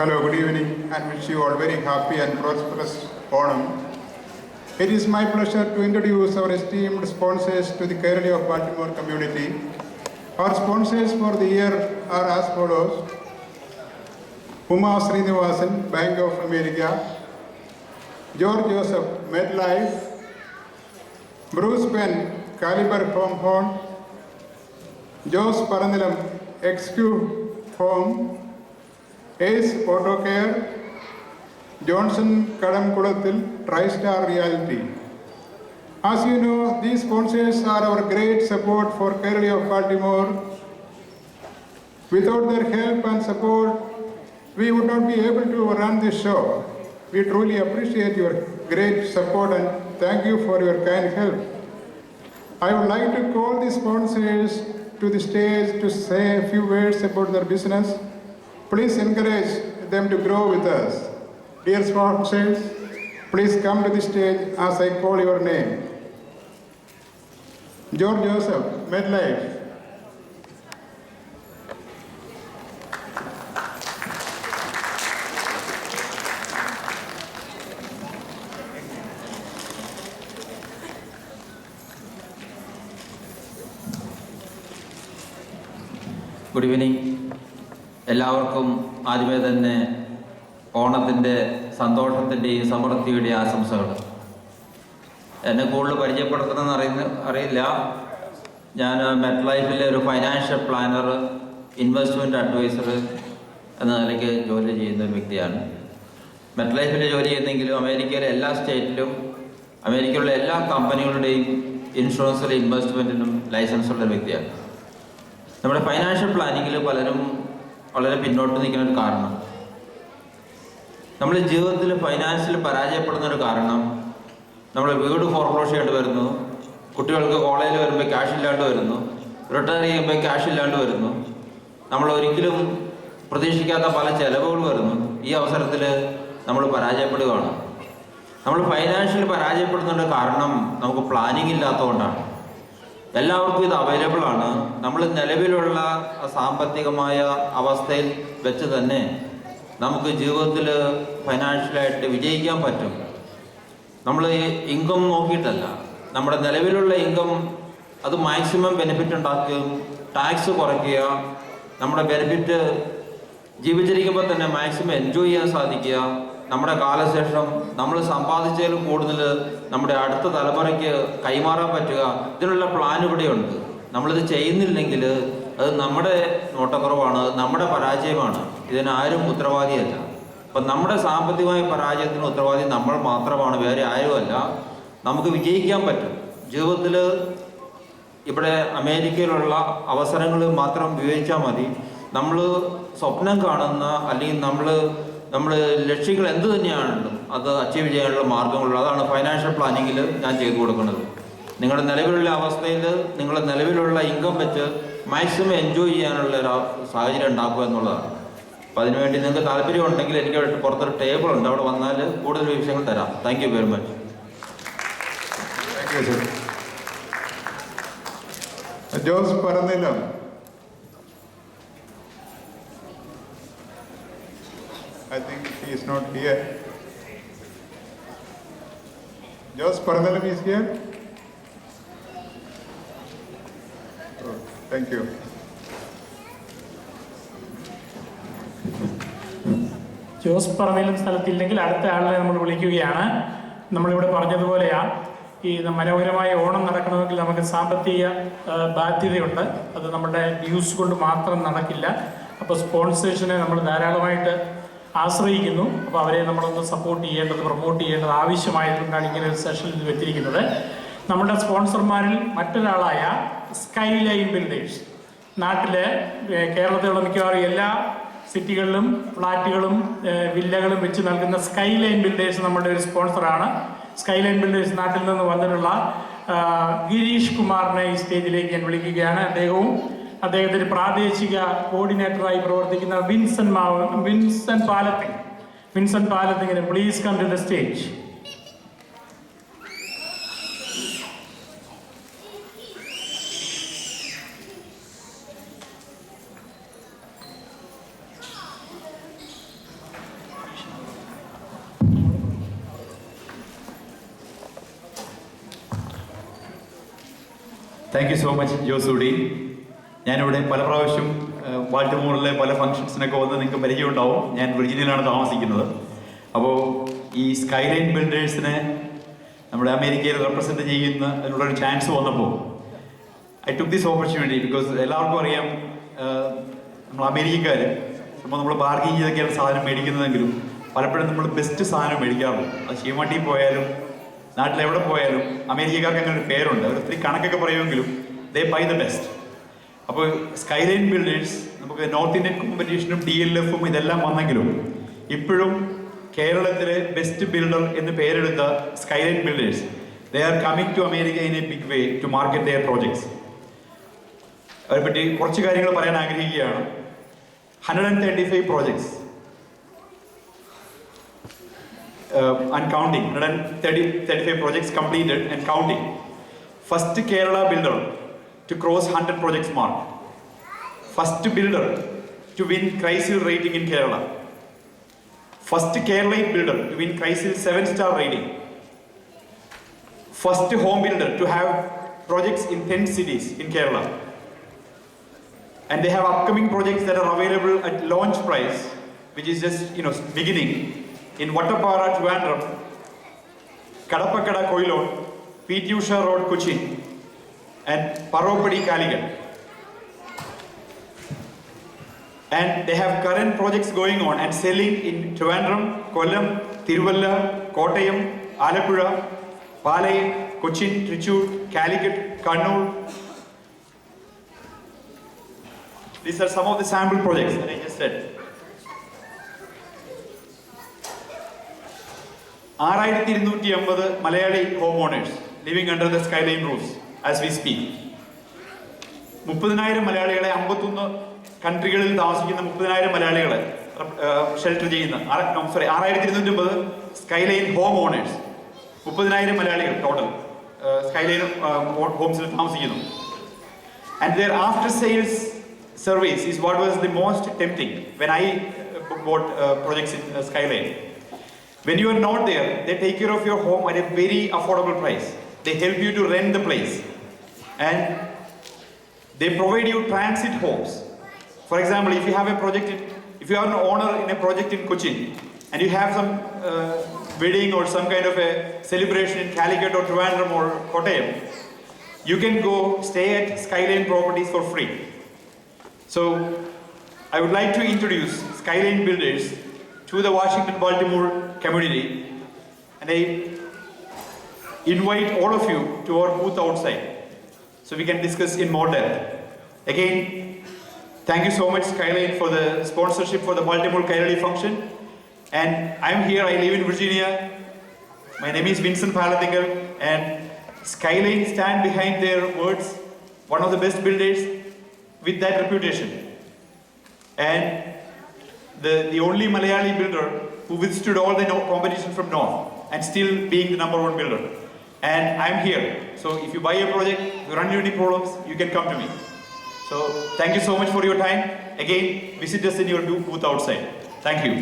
Hello, good evening, and wish you all very happy and prosperous Onam. It is my pleasure to introduce our esteemed sponsors to the Kerala of Baltimore community. Our sponsors for the year are as follows: Uma Srinivasan, Bank of America; George Joseph, MedLife; Bruce Penn, Caliber Home Horn; Jose Parandalam, XQ Home; Ace Auto Care; Johnson Kadamkulathil, TriStar Realty. As you know, these sponsors are our great support for Kerala of Baltimore. Without their help and support, we would not be able to run this show. We truly appreciate your great support and thank you for your kind help. I would like to call the sponsors to the stage to say a few words about their business. Please encourage them to grow with us. Dear sponsors, please come to the stage as I call your name. George Joseph, MedLife. Good evening. എല്ലാവർക്കും ആദ്യമേ തന്നെ ഓണത്തിൻ്റെ സന്തോഷത്തിൻ്റെയും സമൃദ്ധിയുടെയും ആശംസകൾ. എന്നെ കൂടുതൽ പരിചയപ്പെടുത്തണമെന്ന് അറിയില്ല. ഞാൻ മെറ്റ് ലൈഫിലെ ഒരു ഫൈനാൻഷ്യൽ പ്ലാനർ, ഇൻവെസ്റ്റ്മെൻറ്റ് അഡ്വൈസർ എന്ന നിലയ്ക്ക് ജോലി ചെയ്യുന്ന ഒരു വ്യക്തിയാണ്. മെറ്റ് ലൈഫിൽ ജോലി ചെയ്യുന്നെങ്കിലും അമേരിക്കയിലെ എല്ലാ സ്റ്റേറ്റിലും അമേരിക്കയിലുള്ള എല്ലാ കമ്പനികളുടെയും ഇൻഷുറൻസിലും ഇൻവെസ്റ്റ്മെൻറ്റിനും ലൈസൻസുള്ള ഒരു വ്യക്തിയാണ്. നമ്മുടെ ഫൈനാൻഷ്യൽ പ്ലാനിങ്ങിൽ പലരും വളരെ പിന്നോട്ട് നിൽക്കുന്ന ഒരു കാരണം, നമ്മൾ ജീവിതത്തിൽ ഫൈനാൻഷ്യൽ പരാജയപ്പെടുന്ന ഒരു കാരണം, നമ്മൾ വീട് ഫോർക്ലോസ് ചെയ്യേണ്ടി വരുന്നു, കുട്ടികൾക്ക് കോളേജിൽ വരുമ്പോൾ ക്യാഷ് ഇല്ലാണ്ട് വരുന്നു, റിട്ടയർ ചെയ്യുമ്പോൾ ക്യാഷ് ഇല്ലാണ്ട് വരുന്നു, നമ്മൾ ഒരിക്കലും പ്രതീക്ഷിക്കാത്ത പല ചിലവുകൾ വരുന്നു. ഈ അവസരത്തിൽ നമ്മൾ പരാജയപ്പെടുകയാണ്. നമ്മൾ ഫൈനാൻഷ്യൽ പരാജയപ്പെടുന്നതിൻ്റെ കാരണം നമുക്ക് പ്ലാനിങ് ഇല്ലാത്തതുകൊണ്ടാണ്. എല്ലാവർക്കും ഇത് അവൈലബിൾ ആണ്. നമ്മൾ നിലവിലുള്ള സാമ്പത്തികമായ അവസ്ഥയിൽ വെച്ച് തന്നെ നമുക്ക് ജീവിതത്തിൽ ഫൈനാൻഷ്യലായിട്ട് വിജയിക്കാൻ പറ്റും. നമ്മൾ ഇൻകം നോക്കിയിട്ടല്ല, നമ്മുടെ നിലവിലുള്ള ഇൻകം അത് മാക്സിമം ബെനിഫിറ്റ് ഉണ്ടാക്കുകയും ടാക്സ് കുറയ്ക്കുക, നമ്മുടെ ബെനിഫിറ്റ് ജീവിച്ചിരിക്കുമ്പോൾ തന്നെ മാക്സിമം എൻജോയ് ചെയ്യാൻ സാധിക്കുക, നമ്മുടെ കാലശേഷം നമ്മൾ സമ്പാദിച്ചതിലും കൂടുതൽ നമ്മുടെ അടുത്ത തലമുറയ്ക്ക് കൈമാറാൻ പറ്റുക, ഇതിനുള്ള പ്ലാൻ ഇവിടെയുണ്ട്. നമ്മളിത് ചെയ്യുന്നില്ലെങ്കിൽ അത് നമ്മുടെ നോട്ടക്കുറവാണ്, നമ്മുടെ പരാജയമാണ്. ഇതിനാരും ഉത്തരവാദിയല്ല. അപ്പം നമ്മുടെ സാമ്പത്തികമായ പരാജയത്തിന് ഉത്തരവാദി നമ്മൾ മാത്രമാണ്, വേറെ ആരുമല്ല. നമുക്ക് വിജയിക്കാൻ പറ്റും. ജീവിതത്തിൽ ഇവിടെ അമേരിക്കയിലുള്ള അവസരങ്ങൾ മാത്രം ഉപയോഗിച്ചാൽ മതി. നമ്മൾ സ്വപ്നം കാണുന്ന അല്ലെങ്കിൽ നമ്മൾ ലക്ഷ്യങ്ങൾ എന്ത് തന്നെയാണല്ലോ അത് അച്ചീവ് ചെയ്യാനുള്ള മാർഗങ്ങളുള്ള, അതാണ് ഫൈനാൻഷ്യൽ പ്ലാനിങ്ങിൽ ഞാൻ ചെയ്തു കൊടുക്കുന്നത്. നിങ്ങളുടെ നിലവിലുള്ള അവസ്ഥയിൽ നിങ്ങളുടെ നിലവിലുള്ള ഇൻകം വെച്ച് മാക്സിമം എൻജോയ് ചെയ്യാനുള്ള ഒരു സാഹചര്യം ഉണ്ടാക്കുക എന്നുള്ളതാണ്. അപ്പം അതിനുവേണ്ടി നിങ്ങൾക്ക് താല്പര്യമുണ്ടെങ്കിൽ എനിക്ക് പുറത്തൊരു ടേബിൾ ഉണ്ട്, അവിടെ വന്നാൽ കൂടുതൽ വിഷയങ്ങൾ തരാം. Thank you very much. Jose Parandalam. I think he is not here. Jose Parandalam is here. Oh, thank you. Jose Parandalam സ്ഥലത്തില്ലെങ്കിൽ അടുത്ത ആളിനെ നമ്മൾ വിളിക്കുകയാണ്. നമ്മളിവിടെ പറഞ്ഞതുപോലെയാണ്, ഈ മനോഹരമായ ഓണം നടക്കണമെങ്കിൽ നമുക്ക് സാമ്പത്തിക ബാധ്യതയുണ്ട്. അത് നമ്മുടെ ഡ്യൂസ് കൊണ്ട് മാത്രം നടക്കില്ല. അപ്പോൾ സ്പോൺസേഴ്സിനെ നമ്മൾ ധാരാളമായിട്ട് ആശ്രയിക്കുന്നു. അപ്പോൾ അവരെ നമ്മളൊന്ന് സപ്പോർട്ട് ചെയ്യേണ്ടത്, പ്രൊമോട്ട് ചെയ്യേണ്ടത് ആവശ്യമായതുകൊണ്ടാണ് ഇങ്ങനെ ഒരു സെഷനിൽ വെച്ചിരിക്കുന്നത്. നമ്മുടെ സ്പോൺസർമാരിൽ മറ്റൊരാളായ സ്കൈലൈൻ ബിൽഡേഴ്സ്, നാട്ടിലെ കേരളത്തിലുള്ള മിക്കവാറും എല്ലാ സിറ്റികളിലും ഫ്ലാറ്റുകളും വില്ലകളും വെച്ച് നൽകുന്ന സ്കൈലൈൻ ബിൽഡേഴ്സ് നമ്മുടെ ഒരു സ്പോൺസറാണ്. സ്കൈലൈൻ ബിൽഡേഴ്സ് നാട്ടിൽ നിന്ന് വന്നിട്ടുള്ള ഗിരീഷ് കുമാറിനെ ഈ സ്റ്റേജിലേക്ക് ഞാൻ വിളിക്കുകയാണ്. അദ്ദേഹത്തിന് പ്രാദേശിക കോർഡിനേറ്ററായി പ്രവർത്തിക്കുന്ന വിൻസെന്റ് പാലത്തിങ്ങിന് please come to the stage. Thank you so much ജോസൂടി. ഞാനിവിടെ പല പ്രാവശ്യം ബാൾട്ടിമോറിലെ പല ഫംഗ്ഷൻസിനൊക്കെ വന്ന് നിങ്ങൾക്ക് പരിചയമുണ്ടാവും. ഞാൻ വിർജീനിയയിലാണ് താമസിക്കുന്നത്. അപ്പോൾ ഈ സ്കൈലൈൻ ബിൽഡേഴ്സിനെ നമ്മുടെ അമേരിക്കയിൽ റെപ്രസെൻറ്റ് ചെയ്യുന്നതിനുള്ളൊരു ചാൻസ് വന്നപ്പോൾ I took this opportunity because എല്ലാവർക്കും അറിയാം നമ്മൾ അമേരിക്കക്കാർ അപ്പോൾ നമ്മൾ ബാർഗെയിൻ ചെയ്തൊക്കെയാണ് സാധനം മേടിക്കുന്നതെങ്കിലും പലപ്പോഴും നമ്മൾ ബെസ്റ്റ് സാധനം മേടിക്കാറുള്ളൂ. അത് ശീമാട്ടി പോയാലും നാട്ടിലെവിടെ പോയാലും അമേരിക്കക്കാർക്ക് അങ്ങനെ ഒരു പേരുണ്ട്. അവർ ഒത്തിരി കണക്കൊക്കെ പറയുമെങ്കിലും ദേ ബൈ ദ ബെസ്റ്റ്. അപ്പോൾ സ്കൈലൈൻ ബിൽഡേഴ്സ് നമുക്ക് നോർത്ത് ഇന്ത്യൻ കോമ്പറ്റീഷനും DLF-ഉം ഇതെല്ലാം വന്നെങ്കിലും ഇപ്പോഴും കേരളത്തിലെ ബെസ്റ്റ് ബിൽഡർ എന്ന് പേരെടുത്ത skyline builders they are coming to America in a big way to market their projects. അതിനെപ്പറ്റി കുറച്ച് കാര്യങ്ങൾ പറയാൻ ആഗ്രഹിക്കുകയാണ്. 135 projects and counting. 135 projects completed and counting. First Kerala builder to cross 100 projects mark. First builder to win CRISIL rating in Kerala. First Keralite builder to win CRISIL 7-star rating. First home builder to have projects in 10 cities in Kerala. And they have upcoming projects that are available at launch price, which is just beginning. In Vattapara, Trivandrum, Kadappakada, Koilon, P.T. Usha Road, Cochin, and Paropadi, Calicut. And they have current projects going on and selling in Trivandrum, Kollam, Tiruvalla, Kottayam, Alappuzha, Palayam, Cochin, Trichur, Calicut, Kannur. These are some of the sample projects that I just said. 6250 Malayali homeowners living under the Skyline roofs as we speak. 30,000 മലയാളികളെ 51 കൺട്രികളിൽ താമസിക്കുന്ന 30,000 മലയാളികളെ shelter ചെയ്യുന്ന 6250 skyline home owners, 30,000 മലയാളികൾ total skyline ഹോംസിൽ താമസിക്കുന്നു. And their after sales service is what was the most tempting when I bought projects in Skyline. When you are not there, they take care of your home at a very affordable price. They help you to rent the place. And they provide you transit homes. For example, if you have a project, if you are an owner in a project in Cochin, and you have some wedding or some kind of a celebration in Calicut or Trivandrum or Kottayam, you can go stay at Skyline Properties for free. So, I would like to introduce Skyline Builders to the Washington-Baltimore community, and I invite all of you to our booth outside so we can discuss in more depth. Again, thank you so much Skyline for the sponsorship for the Baltimore Kairali function, and I'm here, I live in Virginia. My name is Vincent Palathingal, and Skyline stand behind their words, one of the best builders with that reputation, and the only Malayali builder who withstood all the competition from North and still being the #1 builder. And I'm here. So if you buy a project, if you run into any problems, you can come to me. So thank you so much for your time. Again, visit us in your booth outside. Thank you.